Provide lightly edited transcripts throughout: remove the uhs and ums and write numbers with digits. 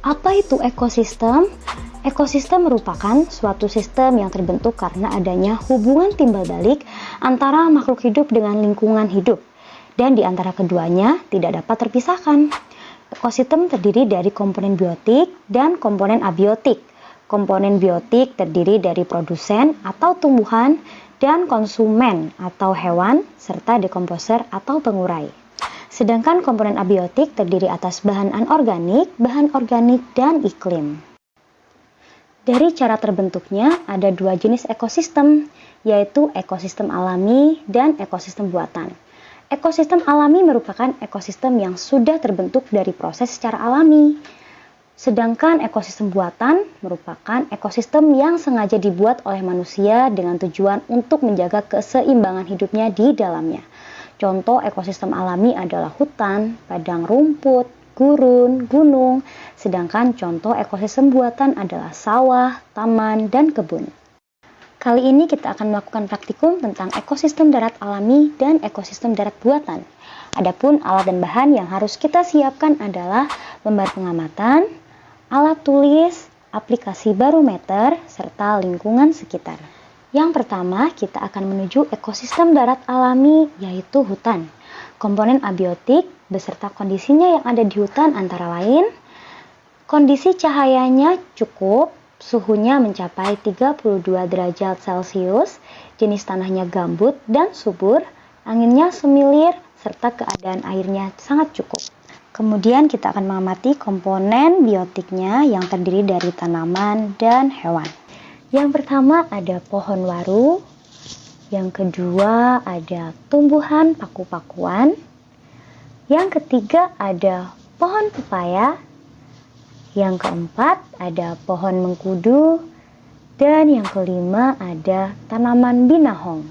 Apa itu ekosistem? Ekosistem merupakan suatu sistem yang terbentuk karena adanya hubungan timbal balik antara makhluk hidup dengan lingkungan hidup, dan di antara keduanya tidak dapat terpisahkan. Ekosistem terdiri dari komponen biotik dan komponen abiotik. Komponen biotik terdiri dari produsen atau tumbuhan dan konsumen atau hewan, serta dekomposer atau pengurai. Sedangkan komponen abiotik terdiri atas bahan anorganik, dan iklim. Dari cara terbentuknya ada dua jenis ekosistem, yaitu ekosistem alami dan ekosistem buatan. Ekosistem alami merupakan ekosistem yang sudah terbentuk dari proses secara alami. Sedangkan ekosistem buatan merupakan ekosistem yang sengaja dibuat oleh manusia dengan tujuan untuk menjaga keseimbangan hidupnya di dalamnya. Contoh ekosistem alami adalah hutan, padang rumput, gurun, gunung, sedangkan contoh ekosistem buatan adalah sawah, taman, dan kebun. Kali ini kita akan melakukan praktikum tentang ekosistem darat alami dan ekosistem darat buatan. Adapun alat dan bahan yang harus kita siapkan adalah lembar pengamatan, alat tulis, aplikasi barometer, serta lingkungan sekitar. Yang pertama, kita akan menuju ekosistem darat alami, yaitu hutan. Komponen abiotik beserta kondisinya yang ada di hutan antara lain, kondisi cahayanya cukup, suhunya mencapai 32 derajat Celcius, jenis tanahnya gambut dan subur, anginnya semilir, serta keadaan airnya sangat cukup. Kemudian kita akan mengamati komponen biotiknya yang terdiri dari tanaman dan hewan. Yang pertama ada pohon waru, yang kedua ada tumbuhan paku-pakuan, yang ketiga ada pohon pepaya, yang keempat ada pohon mengkudu, dan yang kelima ada tanaman binahong.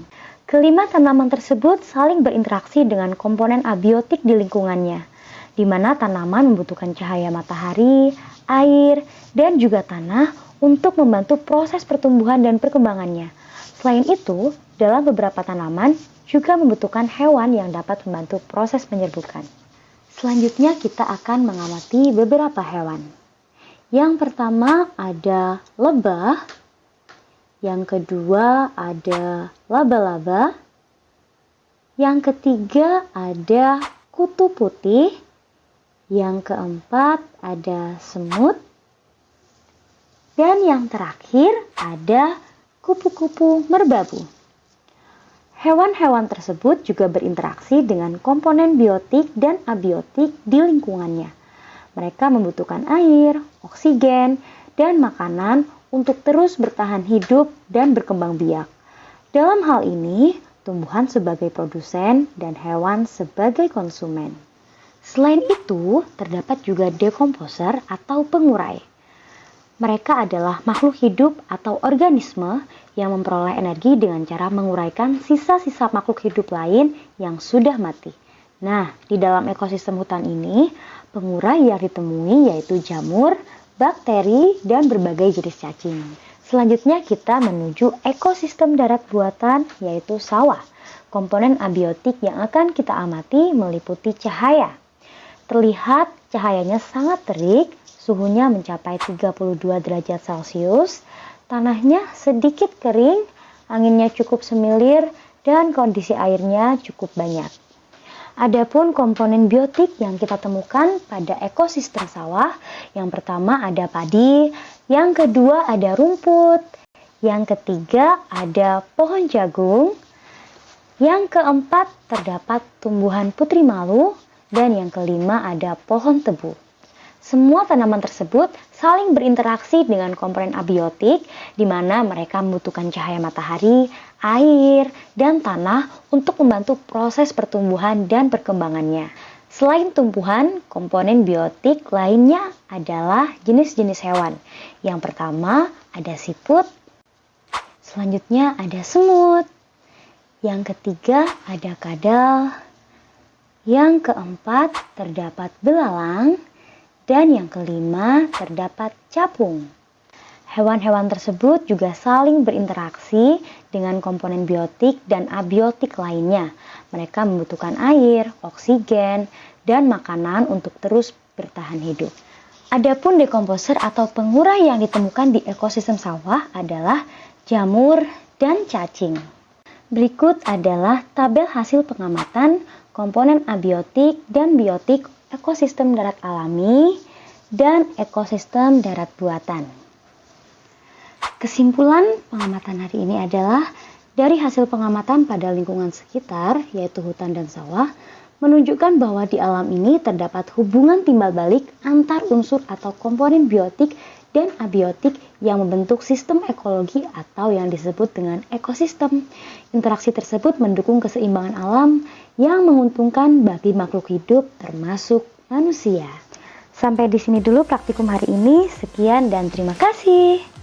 Kelima tanaman tersebut saling berinteraksi dengan komponen abiotik di lingkungannya, di mana tanaman membutuhkan cahaya matahari, air, dan juga tanah untuk membantu proses pertumbuhan dan perkembangannya. Selain itu, dalam beberapa tanaman juga membutuhkan hewan yang dapat membantu proses penyerbukan. Selanjutnya kita akan mengamati beberapa hewan. Yang pertama ada lebah, yang kedua ada laba-laba, yang ketiga ada kutu putih, yang keempat ada semut, dan yang terakhir ada kupu-kupu merbabu. Hewan-hewan tersebut juga berinteraksi dengan komponen biotik dan abiotik di lingkungannya. Mereka membutuhkan air, oksigen, dan makanan untuk terus bertahan hidup dan berkembang biak. Dalam hal ini, tumbuhan sebagai produsen dan hewan sebagai konsumen. Selain itu, terdapat juga dekomposer atau pengurai. Mereka adalah makhluk hidup atau organisme yang memperoleh energi dengan cara menguraikan sisa-sisa makhluk hidup lain yang sudah mati. Nah, di dalam ekosistem hutan ini, pengurai yang ditemui yaitu jamur, bakteri, dan berbagai jenis cacing. Selanjutnya kita menuju ekosistem darat buatan yaitu sawah. Komponen abiotik yang akan kita amati meliputi cahaya. Terlihat cahayanya sangat terik, suhunya mencapai 32 derajat Celcius, tanahnya sedikit kering, anginnya cukup semilir, dan kondisi airnya cukup banyak. Adapun komponen biotik yang kita temukan pada ekosistem sawah, yang pertama ada padi, yang kedua ada rumput, yang ketiga ada pohon jagung, yang keempat terdapat tumbuhan putri malu, dan yang kelima ada pohon tebu. Semua tanaman tersebut saling berinteraksi dengan komponen abiotik, di mana mereka membutuhkan cahaya matahari, air, dan tanah untuk membantu proses pertumbuhan dan perkembangannya. Selain tumbuhan, komponen biotik lainnya adalah jenis-jenis hewan. Yang pertama ada siput, selanjutnya ada semut, yang ketiga ada kadal, yang keempat terdapat belalang, dan yang kelima terdapat capung. Hewan-hewan tersebut juga saling berinteraksi dengan komponen biotik dan abiotik lainnya. Mereka membutuhkan air, oksigen, dan makanan untuk terus bertahan hidup. Adapun dekomposer atau pengurai yang ditemukan di ekosistem sawah adalah jamur dan cacing. Berikut adalah tabel hasil pengamatan komponen abiotik dan biotik ekosistem darat alami dan ekosistem darat buatan. Kesimpulan pengamatan hari ini adalah dari hasil pengamatan pada lingkungan sekitar, yaitu hutan dan sawah, menunjukkan bahwa di alam ini terdapat hubungan timbal balik antar unsur atau komponen biotik dan abiotik yang membentuk sistem ekologi atau yang disebut dengan ekosistem. Interaksi tersebut mendukung keseimbangan alam yang menguntungkan bagi makhluk hidup termasuk manusia. Sampai di sini dulu praktikum hari ini. Sekian dan terima kasih.